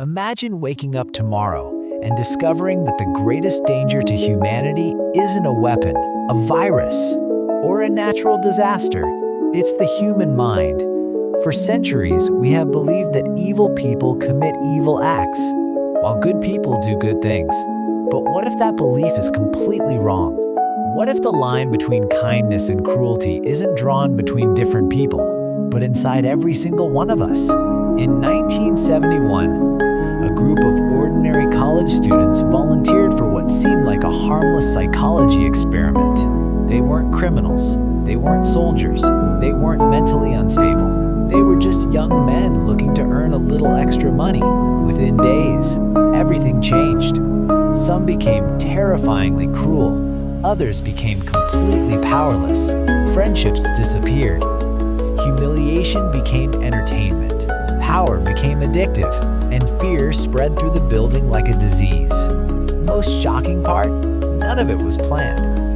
Imagine waking up tomorrow and discovering that the greatest danger to humanity isn't a weapon, a virus, or a natural disaster. It's the human mind. For centuries, we have believed that evil people commit evil acts, while good people do good things. But what if that belief is completely wrong? What if the line between kindness and cruelty isn't drawn between different people, but inside every single one of us? In 1971, a group of ordinary college students volunteered for what seemed like a harmless psychology experiment. They weren't criminals, they weren't soldiers, they weren't mentally unstable. They were just young men looking to earn a little extra money. Within days, everything changed. Some became terrifyingly cruel. Others became completely powerless. Friendships disappeared. Humiliation became entertainment. Power became addictive, and fear spread through the building like a disease. Most shocking part, none of it was planned.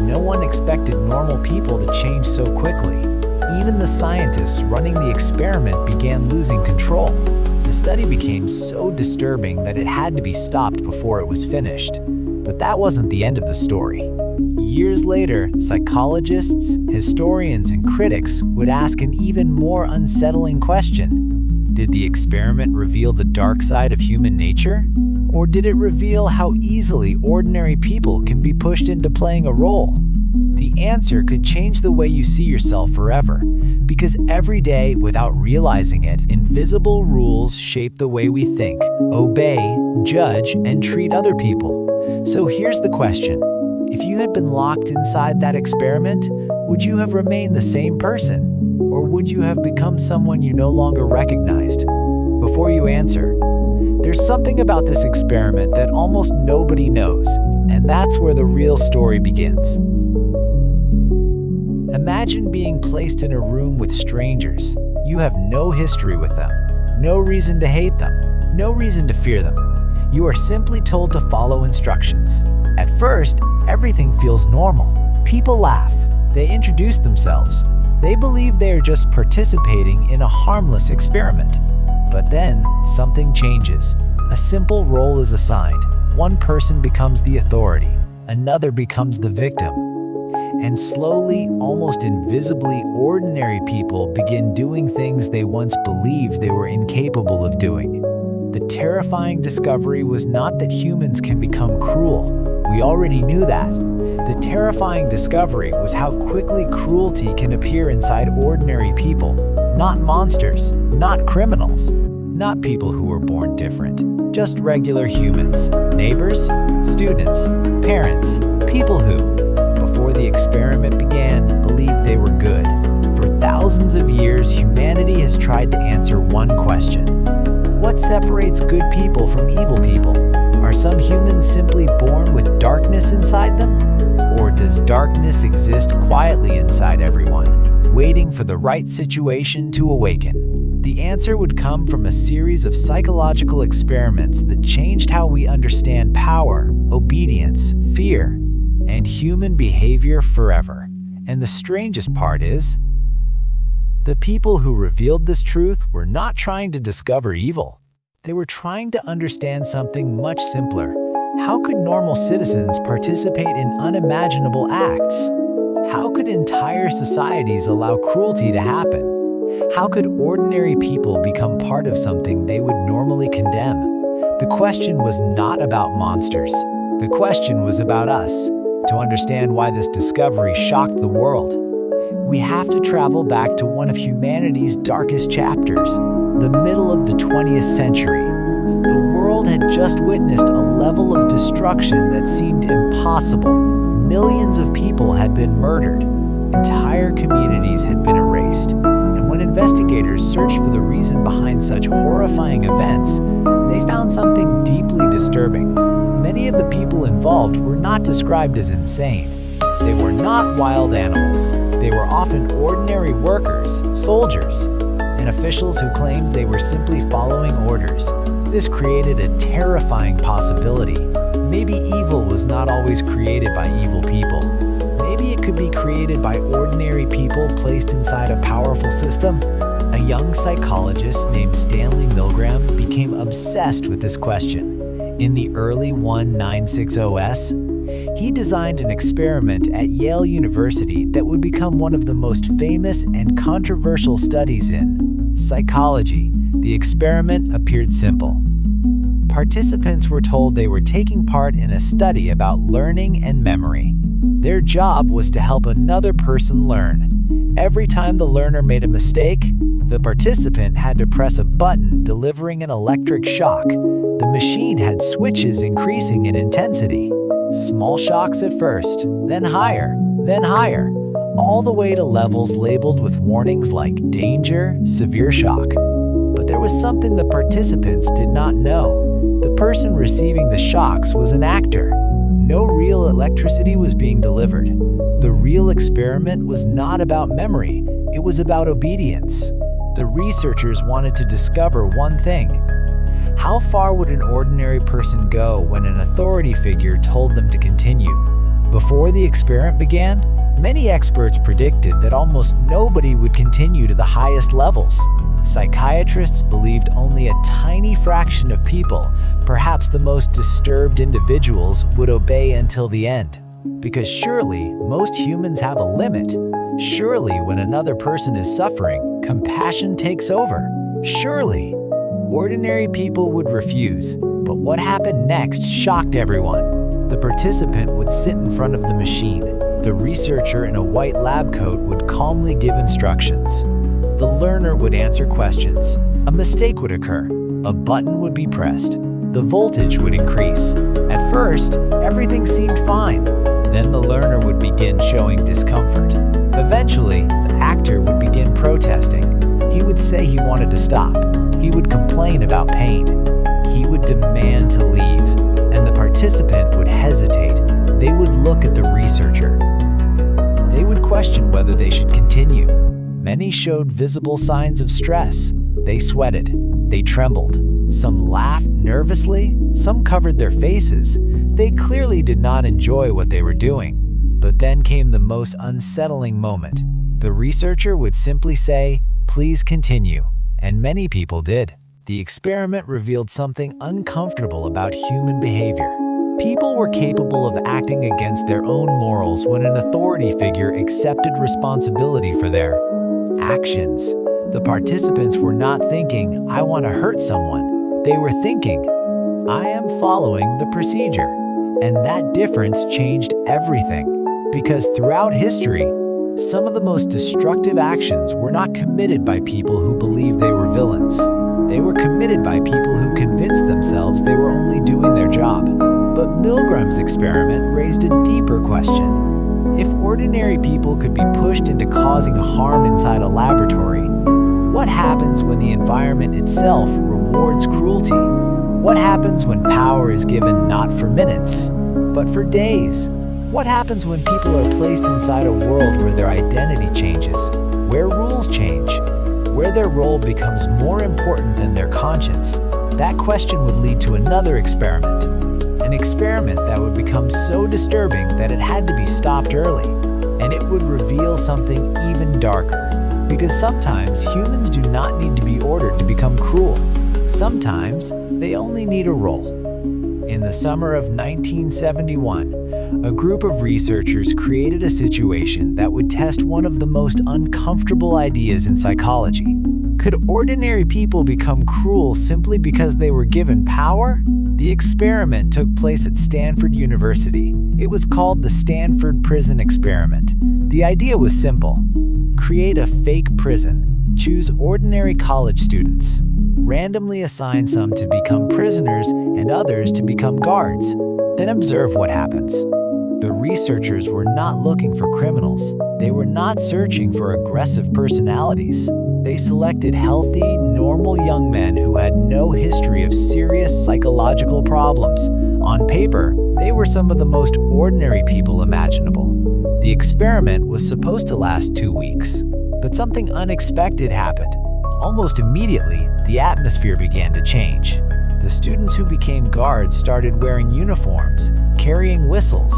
No one expected normal people to change so quickly. Even the scientists running the experiment began losing control. The study became so disturbing that it had to be stopped before it was finished. But that wasn't the end of the story. Years later, psychologists, historians, and critics would ask an even more unsettling question. Did the experiment reveal the dark side of human nature? Or did it reveal how easily ordinary people can be pushed into playing a role? The answer could change the way you see yourself forever, because every day, without realizing it, invisible rules shape the way we think, obey, judge, and treat other people. So here's the question. If you had been locked inside that experiment, would you have remained the same person? Or would you have become someone you no longer recognized? Before you answer, there's something about this experiment that almost nobody knows, and that's where the real story begins. Imagine being placed in a room with strangers. You have no history with them, no reason to hate them, no reason to fear them. You are simply told to follow instructions. At first, everything feels normal. People laugh. They introduce themselves. They believe they are just participating in a harmless experiment. But then, something changes. A simple role is assigned. One person becomes the authority. Another becomes the victim. And slowly, almost invisibly, ordinary people begin doing things they once believed they were incapable of doing. The terrifying discovery was not that humans can become cruel. We already knew that. The terrifying discovery was how quickly cruelty can appear inside ordinary people. Not monsters, not criminals, not people who were born different. Just regular humans, neighbors, students, parents, people who, before the experiment began, believed they were good. For thousands of years, humanity has tried to answer one question. What separates good people from evil people? Are some humans simply born with darkness inside them? Or does darkness exist quietly inside everyone, waiting for the right situation to awaken? The answer would come from a series of psychological experiments that changed how we understand power, obedience, fear, and human behavior forever. And the strangest part is, the people who revealed this truth were not trying to discover evil. They were trying to understand something much simpler. How could normal citizens participate in unimaginable acts? How could entire societies allow cruelty to happen? How could ordinary people become part of something they would normally condemn? The question was not about monsters. The question was about us. To understand why this discovery shocked the world, we have to travel back to one of humanity's darkest chapters, the middle of the 20th century. The world had just witnessed a level of destruction that seemed impossible. Millions of people had been murdered. Entire communities had been erased. And when investigators searched for the reason behind such horrifying events, they found something deeply disturbing. Many of the people involved were not described as insane. They were not wild animals. They were often ordinary workers, soldiers, and officials who claimed they were simply following orders. This created a terrifying possibility. Maybe evil was not always created by evil people. Maybe it could be created by ordinary people placed inside a powerful system. A young psychologist named Stanley Milgram became obsessed with this question. In the early 1960s, he designed an experiment at Yale University that would become one of the most famous and controversial studies in psychology. The experiment appeared simple. Participants were told they were taking part in a study about learning and memory. Their job was to help another person learn. Every time the learner made a mistake, the participant had to press a button delivering an electric shock. The machine had switches increasing in intensity. Small shocks at first, then higher, all the way to levels labeled with warnings like danger, severe shock. But there was something the participants did not know. The person receiving the shocks was an actor. No real electricity was being delivered. The real experiment was not about memory, it was about obedience. The researchers wanted to discover one thing. How far would an ordinary person go when an authority figure told them to continue? Before the experiment began, many experts predicted that almost nobody would continue to the highest levels. Psychiatrists believed only a tiny fraction of people, perhaps the most disturbed individuals, would obey until the end. Because surely, most humans have a limit. Surely, when another person is suffering, compassion takes over. Surely. Ordinary people would refuse, but what happened next shocked everyone. The participant would sit in front of the machine. The researcher in a white lab coat would calmly give instructions. The learner would answer questions. A mistake would occur. A button would be pressed. The voltage would increase. At first, everything seemed fine. Then the learner would begin showing discomfort. Eventually, the actor would begin protesting. He would say he wanted to stop. He would complain about pain. He would demand to leave, and the participant would hesitate. They would look at the researcher. They would question whether they should continue. Many showed visible signs of stress. They sweated. They trembled. Some laughed nervously. Some covered their faces. They clearly did not enjoy what they were doing. But then came the most unsettling moment. The researcher would simply say, "Please continue." And many people did. The experiment revealed something uncomfortable about human behavior. People were capable of acting against their own morals when an authority figure accepted responsibility for their actions. The participants were not thinking, "I want to hurt someone." They were thinking, "I am following the procedure." And that difference changed everything. Because throughout history, some of the most destructive actions were not committed by people who believed they were villains. They were committed by people who convinced themselves they were only doing their job. But Milgram's experiment raised a deeper question. If ordinary people could be pushed into causing harm inside a laboratory, what happens when the environment itself rewards cruelty? What happens when power is given not for minutes, but for days? What happens when people are placed inside a world where their identity changes, where rules change, where their role becomes more important than their conscience? That question would lead to another experiment. An experiment that would become so disturbing that it had to be stopped early. And it would reveal something even darker. Because sometimes humans do not need to be ordered to become cruel. Sometimes they only need a role. In the summer of 1971, a group of researchers created a situation that would test one of the most uncomfortable ideas in psychology. Could ordinary people become cruel simply because they were given power? The experiment took place at Stanford University. It was called the Stanford Prison Experiment. The idea was simple. Create a fake prison. Choose ordinary college students. Randomly assign some to become prisoners and others to become guards. Then observe what happens. The researchers were not looking for criminals. They were not searching for aggressive personalities. They selected healthy, normal young men who had no history of serious psychological problems. On paper, they were some of the most ordinary people imaginable. The experiment was supposed to last 2 weeks, but something unexpected happened. Almost immediately, the atmosphere began to change. The students who became guards started wearing uniforms, carrying whistles,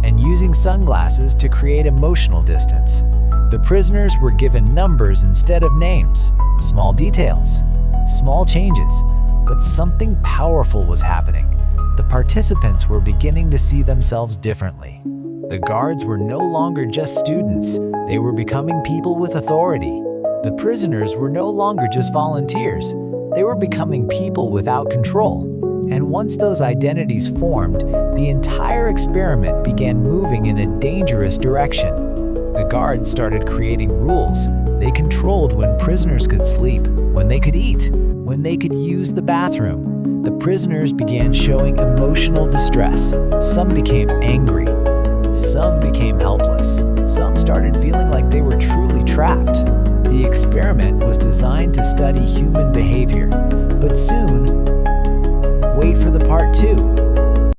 and using sunglasses to create emotional distance. The prisoners were given numbers instead of names. Small details, small changes, but something powerful was happening. The participants were beginning to see themselves differently. The guards were no longer just students, they were becoming people with authority. The prisoners were no longer just volunteers, they were becoming people without control. And once those identities formed, the entire experiment began moving in a dangerous direction. The guards started creating rules. They controlled when prisoners could sleep, when they could eat, when they could use the bathroom. The prisoners began showing emotional distress. Some became angry. Some became helpless. Some started feeling like they were truly trapped. The experiment was designed to study human behavior, but soon, wait for the part 2.